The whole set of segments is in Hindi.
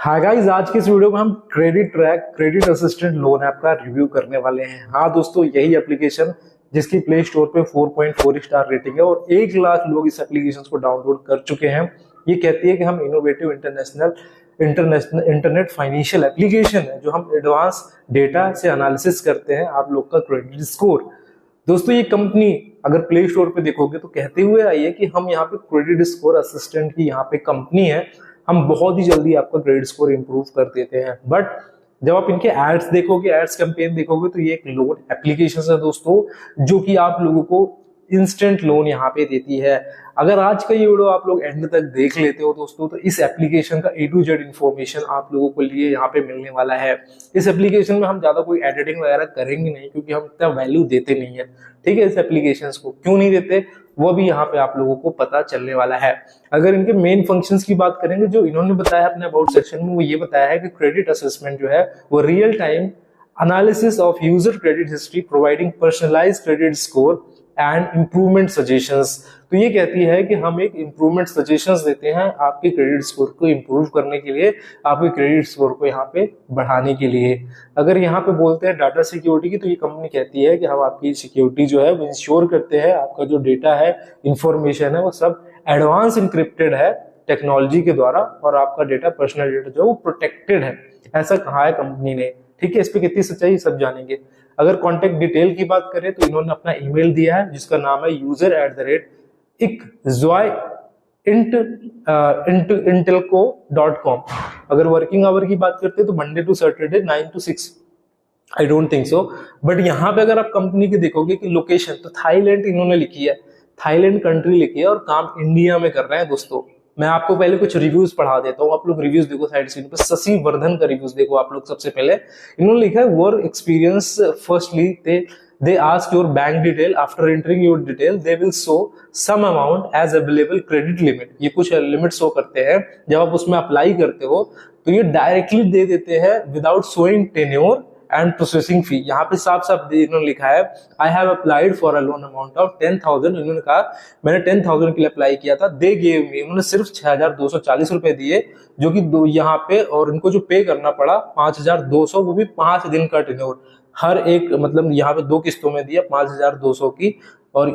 हाँ गाइज, आज के इस वीडियो में हम credit track credit assistant loan app का रिव्यू करने वाले हैं। हाँ दोस्तों, यही एप्लीकेशन जिसकी प्ले स्टोर पे 4.4 स्टार रेटिंग है और 1 लाख लोग इस एप्लीकेशन को डाउनलोड कर चुके हैं। ये कहती है कि हम innovative international internet financial application है जो हम एडवांस डेटा से एनालिसिस करते हैं आप लोग का क्रेडिट स्कोर। दोस्तों, ये कंपनी अगर प्ले स्टोर पे देखोगे तो कहते हुए आई है कि हम यहाँ पे क्रेडिट स्कोर असिस्टेंट की यहाँ पे कंपनी है, हम बहुत ही जल्दी आपका क्रेडिट स्कोर इंप्रूव कर देते हैं। बट जब आप इनके एड्स देखोगे, एड्स कैंपेन देखोगे, तो ये एक लोन एप्लीकेशन है दोस्तों, जो कि आप लोगों को इंस्टेंट लोन यहाँ पे देती है। अगर आज का ये वीडियो आप लोग एंड तक देख लेते हो दोस्तों, तो इस एप्लीकेशन का A to Z इन्फॉर्मेशन आप लोगों को लिए यहाँ पे मिलने वाला है। इस एप्लीकेशन में हम ज्यादा कोई एडिटिंग वगैरह करेंगे नहीं, क्योंकि हम इतना वैल्यू देते नहीं है। ठीक है, इस एप्लीकेशन को क्यों नहीं देते वो भी यहाँ पे आप लोगों को पता चलने वाला है। अगर इनके मेन फंक्शंस की बात करेंगे, जो इन्होंने बताया अपने अबाउट सेक्शन में, वो ये बताया है कि क्रेडिट असेसमेंट जो है वो real time analysis of user credit history providing personalised credit score and improvement suggestions. तो ये कहती है कि हम एक इम्प्रूवमेंट सजेशंस देते हैं आपके क्रेडिट स्कोर को इम्प्रूव करने के लिए, आपके क्रेडिट स्कोर को यहाँ पे बढ़ाने के लिए। अगर यहाँ पे बोलते हैं डाटा सिक्योरिटी की, तो ये कंपनी कहती है कि हम आपकी सिक्योरिटी जो है वो इंश्योर करते हैं, आपका जो डेटा है, इंफॉर्मेशन है, वो सब एडवांस इंक्रिप्टेड है टेक्नोलॉजी के द्वारा, और आपका डेटा, पर्सनल डेटा जो है वो प्रोटेक्टेड है, ऐसा कहा है कंपनी ने। ठीक है, इस पे कितनी सच्चाई सब जानेंगे। अगर कॉन्टेक्ट डिटेल की बात करें तो इन्होंने अपना ईमेल दिया है जिसका नाम है user@ikzointelco.com। अगर वर्किंग आवर की बात करते हैं तो Monday to Saturday 9 to 6। I don't think so, but यहाँ पे अगर आप कंपनी की देखोगे कि लोकेशन, तो थाईलैंड इन्होंने लिखी है, थाईलैंड कंट्री लिखी है, और काम इंडिया में कर रहे हैं दोस्तों। मैं आपको पहले कुछ रिव्यूज पढ़ा देता हूँ, आप लोग रिव्यूज देखो साइड सीन पे। शशि वर्धन का रिव्यूज देखो आप लोग। सबसे पहले इन्होंने लिखा है work experience, firstly they ask your bank detail, after entering your detail they will show some amount as available credit limit। ये कुछ लिमिट शो करते हैं, जब आप उसमें अप्लाई करते हो तो ये डायरेक्टली दे देते हैं without showing tenure and processing fee. यहाँ पे साफ साफ इन्होंने लिखा है I have applied for a loan amount of 10,000। इन्होंने कहा मैंने 10,000 के लिए अप्लाई किया था। दे गेव मी, उन्होंने सिर्फ 6,240 रुपए दिए, जो कि यहाँ पे, और इनको जो पे करना पड़ा 5,200, वो भी 5 दिन का टेन्योर। हर एक मतलब यहाँ पे 2 किस्तों में दिया 5,200 की। और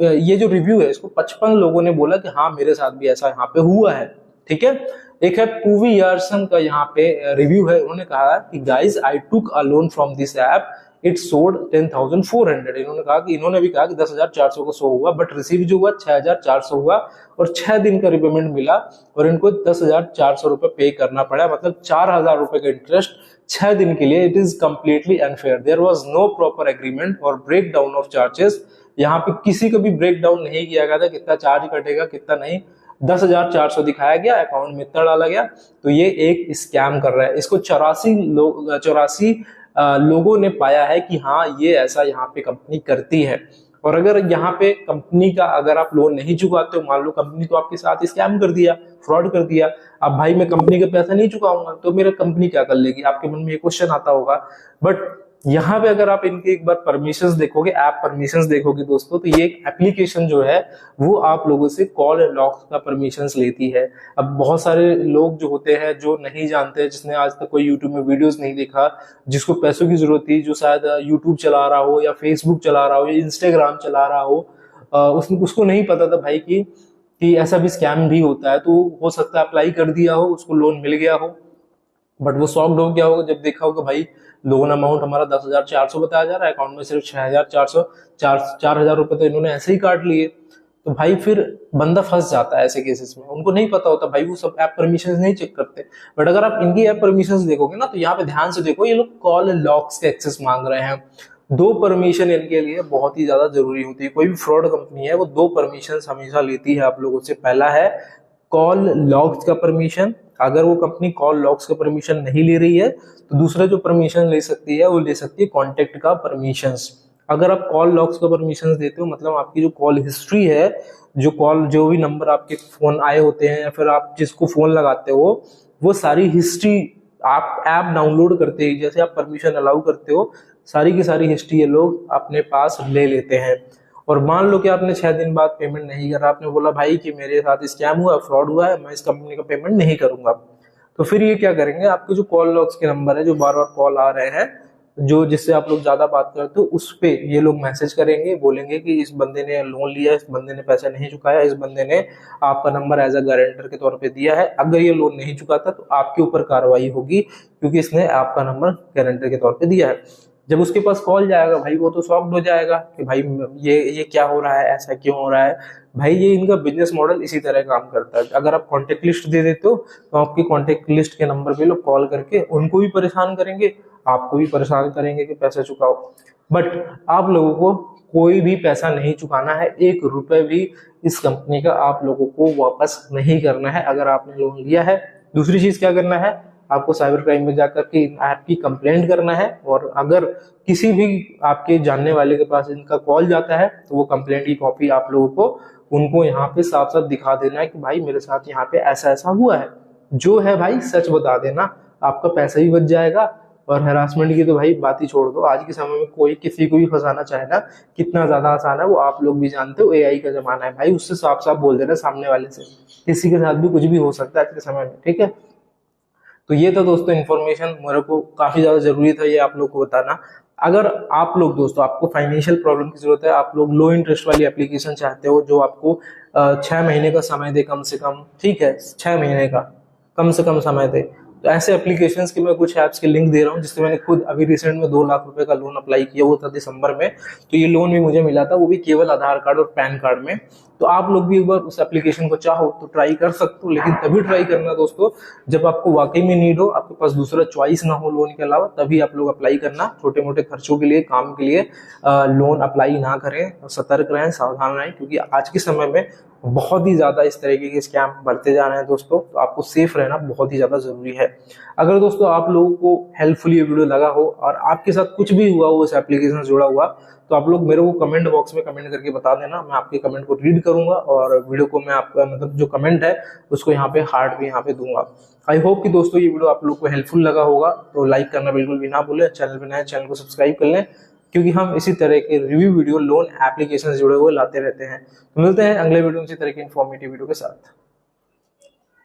ये जो रिव्यू है इसको 55 लोगों ने बोला कि हाँ मेरे साथ भी ऐसा यहाँ पे हुआ है। ठीक है, एक है पूवी यारसन का यहाँ पे रिव्यू है। उन्होंने कहा कि guys I took a loan from this app, it sold 10,400। इन्होंने कहा कि, इन्होंने भी कहा कि 10,400 को शो हुआ, बट रिसीव जो हुआ 6,400 हुआ, और 6 दिन का रिपेमेंट मिला, और इनको 10,400 रुपए पे करना पड़ा, मतलब 4,000 रुपए का इंटरेस्ट 6 दिन के लिए। It is completely unfair, there was no proper agreement और ब्रेक डाउन ऑफ चार्जेस। यहाँ पे किसी का भी ब्रेक डाउन नहीं किया गया था, कितना चार्ज कटेगा कितना नहीं। 10,400 दिखाया गया, अकाउंट में इतना डाला गया, तो ये एक स्कैम कर रहा है। इसको 84 लोगों ने पाया है कि हाँ ये ऐसा यहाँ पे कंपनी करती है। और अगर यहाँ पे कंपनी का, अगर आप लोन नहीं चुकाते हो, मान लो कंपनी तो आपके साथ स्कैम कर दिया, फ्रॉड कर दिया, अब भाई मैं कंपनी का पैसा नहीं चुकाऊंगा तो मेरा कंपनी क्या कर लेगी, आपके मन में ये क्वेश्चन आता होगा। बट यहाँ पे अगर आप इनके एक बार परमिशंस देखोगे, ऐप परमिशंस देखोगे दोस्तों, तो ये एक एप्लीकेशन जो है वो आप लोगों से कॉल लॉक्स का परमिशंस लेती है। अब बहुत सारे लोग जो होते हैं जो नहीं जानते, जिसने आज तक कोई यूट्यूब में वीडियोस नहीं देखा, जिसको पैसों की जरूरत थी, जो शायद यूट्यूब चला रहा हो या फेसबुक चला रहा हो या इंस्टाग्राम चला रहा हो, उसको नहीं पता था भाई कि ऐसा भी स्कैम भी होता है। तो हो सकता है अप्लाई कर दिया हो, उसको लोन मिल गया हो, बट वो शॉक्ड हो गया होगा जब देखा होगा भाई लोन अमाउंट हमारा 10,400 बताया जा रहा है, अकाउंट में सिर्फ 6,400, 4,000 रुपए तो इन्होंने ऐसे ही काट लिए। तो भाई फिर बंदा फंस जाता है ऐसे केसेस में। उनको नहीं पता होता भाई, वो सब ऐप परमिशंस नहीं चेक करते। बट अगर आप इनकी ऐप परमिशंस देखोगे ना, तो यहाँ पे ध्यान से देखो, ये लोग कॉल लॉक्स के एक्सेस मांग रहे हैं। 2 परमिशन इनके लिए बहुत ही ज्यादा जरूरी होती है। कोई भी फ्रॉड कंपनी है वो 2 परमिशन हमेशा लेती है आप लोगों से। पहला है कॉल लॉग्स का परमिशन, अगर वो कंपनी कॉल लॉग्स का परमिशन नहीं ले रही है तो दूसरा जो परमिशन ले सकती है वो ले सकती है कॉन्टेक्ट का परमिशंस। अगर आप कॉल लॉग्स का परमिशन देते हो, मतलब आपकी जो कॉल हिस्ट्री है, जो भी नंबर आपके फोन आए होते हैं या फिर आप जिसको फोन लगाते हो, वो सारी हिस्ट्री आप ऐप डाउनलोड करते ही, जैसे आप परमिशन अलाउ करते हो, सारी की सारी हिस्ट्री ये लोग अपने पास ले लेते हैं। और मान लो कि आपने 6 दिन बाद पेमेंट नहीं करा, आपने बोला भाई कि मेरे साथ स्कैम हुआ, फ्रॉड हुआ है, मैं इस कंपनी का पेमेंट नहीं करूंगा, तो फिर ये क्या करेंगे, आपके जो कॉल लॉग्स के नंबर है जो बार बार कॉल आ रहे हैं, जो जिससे आप लोग ज्यादा बात करते हो, उस पे ये लोग मैसेज करेंगे, बोलेंगे कि इस बंदे ने लोन लिया, इस बंदे ने पैसा नहीं चुकाया, इस बंदे ने आपका नंबर एज अ गारंटर के तौर पे दिया है, अगर ये लोन नहीं चुकाता तो आपके ऊपर कार्रवाई होगी क्योंकि इसने आपका नंबर गारंटर के तौर पे दिया है। जब उसके पास कॉल जाएगा भाई, वो तो शॉक्ड हो जाएगा कि भाई ये क्या हो रहा है, ऐसा क्यों हो रहा है। भाई ये इनका बिजनेस मॉडल इसी तरह काम करता है। अगर आप कॉन्टेक्ट लिस्ट दे देते हो तो आपकी कॉन्टेक्ट लिस्ट के नंबर पे लोग कॉल करके उनको भी परेशान करेंगे, आपको भी परेशान करेंगे कि पैसा चुकाओ। बट आप लोगों को कोई भी पैसा नहीं चुकाना है, 1 रुपए भी इस कंपनी का आप लोगों को वापस नहीं करना है अगर आपने लोन लिया है। दूसरी चीज क्या करना है, आपको साइबर क्राइम में जाकर के ऐप की कंप्लेंट करना है, और अगर किसी भी आपके जानने वाले के पास इनका कॉल जाता है तो वो कंप्लेंट की कॉपी आप लोगों को उनको यहाँ पे साफ साफ दिखा देना है कि भाई मेरे साथ यहाँ पे ऐसा ऐसा हुआ है, जो है भाई सच बता देना, आपका पैसा भी बच जाएगा। और हैरासमेंट की तो भाई बात ही छोड़ दो, आज के समय में कोई किसी को भी फंसाना चाहे ना, कितना ज्यादा आसान है वो आप लोग भी जानते हो। एआई का जमाना है भाई, उससे साफ साफ बोल देना सामने वाले से, किसी के साथ भी कुछ भी हो सकता है आज के समय में, ठीक है। तो ये था दोस्तों इन्फॉर्मेशन, मेरे को काफी ज्यादा जरूरी था ये आप लोग को बताना। अगर आप लोग दोस्तों आपको फाइनेंशियल प्रॉब्लम की जरूरत है, आप लोग लो इंटरेस्ट वाली एप्लीकेशन चाहते हो जो आपको 6 महीने का समय दे कम से कम, ठीक है, 6 महीने का कम से कम समय दे, तो ऐसे एप्लीकेशंस के मैं कुछ ऐप्स के लिंक दे रहा हूँ, जिससे मैंने खुद अभी रिसेंट में 2 लाख रुपए का लोन अप्लाई किया हुआ था दिसंबर में। तो ये लोन भी मुझे मिला था, वो भी केवल आधार कार्ड और पैन कार्ड में। तो आप लोग भी एक बार उस एप्लीकेशन को चाहो तो ट्राई कर सकते हो, लेकिन तभी ट्राई करना दोस्तों जब आपको वाकई में नीड हो, आपके पास दूसरा चॉइस ना हो लोन के अलावा, तभी आप लोग अप्लाई करना। छोटे मोटे खर्चों के लिए, काम के लिए लोन अप्लाई ना करें, सतर्क रहें, सावधान रहें, क्योंकि आज के समय में बहुत ही ज्यादा इस तरीके के स्कैम बढ़ते जा रहे हैं दोस्तों। तो आपको सेफ रहना बहुत ही ज्यादा जरूरी है। अगर दोस्तों आप लोगों को हेल्पफुल ये वीडियो लगा हो और आपके साथ कुछ भी हुआ हो इस एप्लीकेशन से जुड़ा हुआ, तो आप लोग मेरे को कमेंट बॉक्स में कमेंट करके बता देना, मैं आपके कमेंट को रीड करूंगा और वीडियो को मैं आपका मतलब जो कमेंट है उसको यहाँ पे हार्ट भी यहाँ पे दूंगा। आई होप कि दोस्तों ये वीडियो आप लोग को हेल्पफुल लगा होगा, तो लाइक करना बिल्कुल भी ना भूलें, चैनल पे नए चैनल को सब्सक्राइब कर लें, क्योंकि हम इसी तरह के रिव्यू वीडियो लोन एप्लीकेशन से जुड़े हुए लाते रहते हैं। तो मिलते हैं अगले वीडियो में इसी तरह की इन्फॉर्मेटिव वीडियो के साथ।